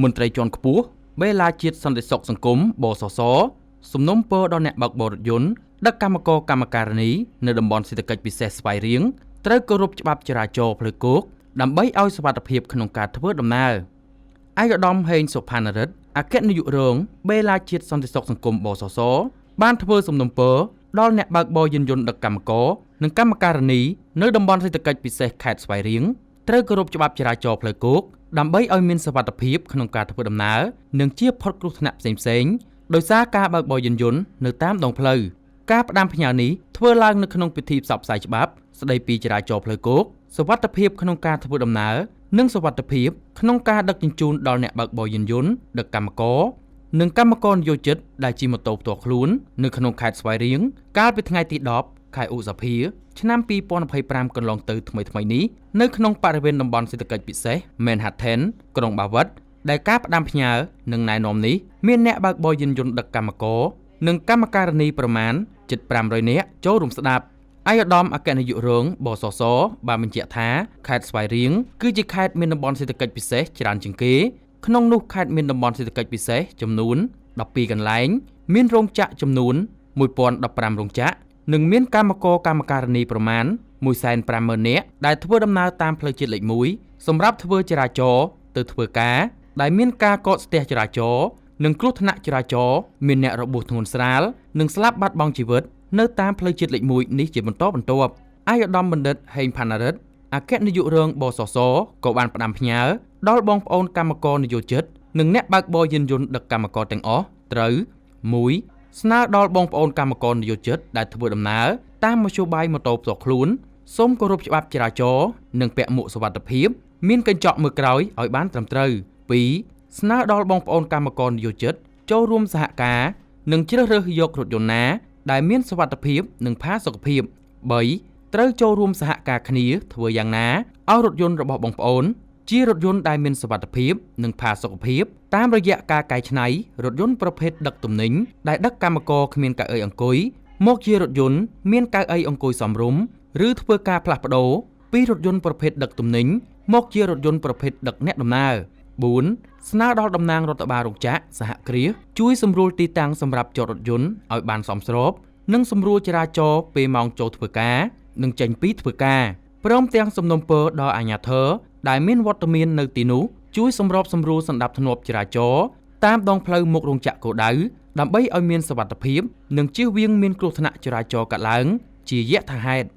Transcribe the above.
មន្ត្រីជាន់ខ្ពស់បេឡាជាតិសន្តិសុខសង្គមបសសសំណុំពរដល់អ្នកបើកបររថយន្តដឹកកម្មករកម្មការិនីនៅតំបន់សេដ្ឋកិច្ចពិសេសស្វាយរៀងត្រូវគោរពច្បាប់ចរាចរណ៍ផ្លូវគោកដើម្បីឲ្យសុវត្ថិភាពក្នុងការធ្វើដំណើរឯកឧត្តមហេងសុផានរិទ្ធអគ្គនាយករងបេឡាជាតិសន្តិសុខសង្គមបសសបានធ្វើសំណុំពរដល់អ្នកបើកបរយានយន្តដឹកកម្មករនិងកម្មការិនីនៅតំបន់សេដ្ឋកិច្ចពិសេសខេត្តស្វាយរៀងត្រូវគោរពច្បាប់ចរាចរណ៍ផ្លូវគោកដើម្បីឲ្យមានសុវត្ថិភាពក្នុងការធ្វើដំណើរនិងជៀសផុតគ្រោះថ្នាក់ផ្សេងៗដោយសារការបើកបរយានយន្តនៅតាមដងផ្លូវការផ្ដាំផ្ញើនេះធ្វើឡើងនៅក្នុងពិធីផ្សព្វផ្សាយច្បាប់ស្តីពីចរាចរណ៍ផ្លូវគោកសុវត្ថិភាពក្នុងការធ្វើដំណើរនិងសុវត្ថិភាពក្នុងការដឹកជញ្ជូនដល់អ្នកបើកបរយានយន្តដឹកកម្មករនិងកម្មករនិយោជិតដែលជិះម៉ូតូផ្ទាល់ខ្លួននៅក្នុងខេត្តស្វាយរៀងកាលពីថ្ងៃទី10ខែឧសភាឆ្នាំ2025កន្លងទៅថ្មីនេះនៅក្នុងបរិវេណតំបន់សេដ្ឋកិច្ចពិសេស Manhattan ក្រុងបាវិតដែលការផ្ដាំផ្ញើនិងណែនាំនេះមានអ្នកបើកបរយានយន្តដឹកកម្មករនិងកម្មការិនីប្រមាណជិត500នាក់ចូលរួមស្ដាប់ឯកឧត្តមអគ្គនាយករងបសសបានបញ្ជាក់ថាខេត្តស្វាយរៀងគឺជាខេត្តមានតំបន់សេដ្ឋកិច្ចពិសេសច្រើនជាងគេក្នុងនោះខេត្តមានតំបន់សេដ្ឋកិច្ចពិសេសចំនួន12កន្លែងមានរោងចក្រចំនួន1015រោងចក្រនិងមានកម្មករកម្មការិនីប្រមាណ150,000 នាក់ដែលធ្វើដំណើរតាមផ្លូវជាតិលេខ1សម្រាប់ធ្វើចរាចរណ៍ទៅធ្វើការដែលមានការកកស្ទះចរាចរណ៍និងគ្រោះថ្នាក់ចរាចរណ៍មានអ្នករបួសធ្ងន់ស្រាលនិងស្លាប់បាត់បង់ជីវិតនៅតាមផ្លូវជាតិលេខ1នេះជាបន្តបន្ទាប់ឯកឧត្តមបណ្ឌិតហេងផាណារិទ្ធអគ្គនាយករងបសសក៏បានផ្ដាំផ្ញើដល់បងប្អូនកម្មករនិយោជិតនិងអ្នកបើកបរយានយន្តដឹកកម្មករទាំងអស់ត្រូវ1ស្នើដល់បងប្អូនកម្មករនិយោជិតដែលធ្វើដំណើរតាមមធ្យោបាយម៉ូតូផ្ទាល់ខ្លួនសូមគោរពច្បាប់ចរាចរណ៍និងពាក់មួកសុវត្ថិភាពមានកញ្ចក់មើលក្រោយឲ្យបានត្រឹមត្រូវ2ស្នើដល់បងប្អូនកម្មករនិយោជិតចូលរួមសហការនិងជ្រើសរើសយករថយន្តណាដែលមានសុវត្ថិភាពនិងផាសុកភាព3ត្រូវចូលរួមសហការគ្នាធ្វើយ៉ាងណាឲ្យរថយន្តរបស់បងប្អូនជារថយន្តដែលមានសុវត្ថិភាពនិងផាសុកភាពតាមរយៈការកែច្នៃរថយន្តប្រភេទដឹកទំនិញដែលដឹកកម្មករគ្មានកៅអីអង្គុយមកជារថយន្តមានកៅអីអង្គុយសមរម្យឬធ្វើការផ្លាស់ប្ដូរពីរថយន្តប្រភេទដឹកទំនិញមកជារថយន្តប្រភេទដឹកអ្នកដំណើរ4ស្នើដល់តំណាងរដ្ឋបាលរោងចក្រសហគ្រាសជួយសម្រួលទីតាំងសម្រាប់ចតរថយន្តឲ្យបានសមស្របនិងសម្រួលចរាចរណ៍ពេលម៉ោងចូលធ្វើការនិងចេញពីធ្វើការព្រមទាំងសំណូមពរដល់អាជ្ញាធរដែលមានវត្តមាននៅទីនោះជួយសម្របសម្រួលសណ្ដាប់ធ្នាប់ចរាចរណ៍តាមដងផ្លូវមុខរោងចក្រគោលដៅដើម្បីឲ្យមានសុវត្ថិភាពនិងជៀសវាងមានគ្រោះថ្នាក់ចរាចរណ៍កើតឡើងជាយថាហេតុ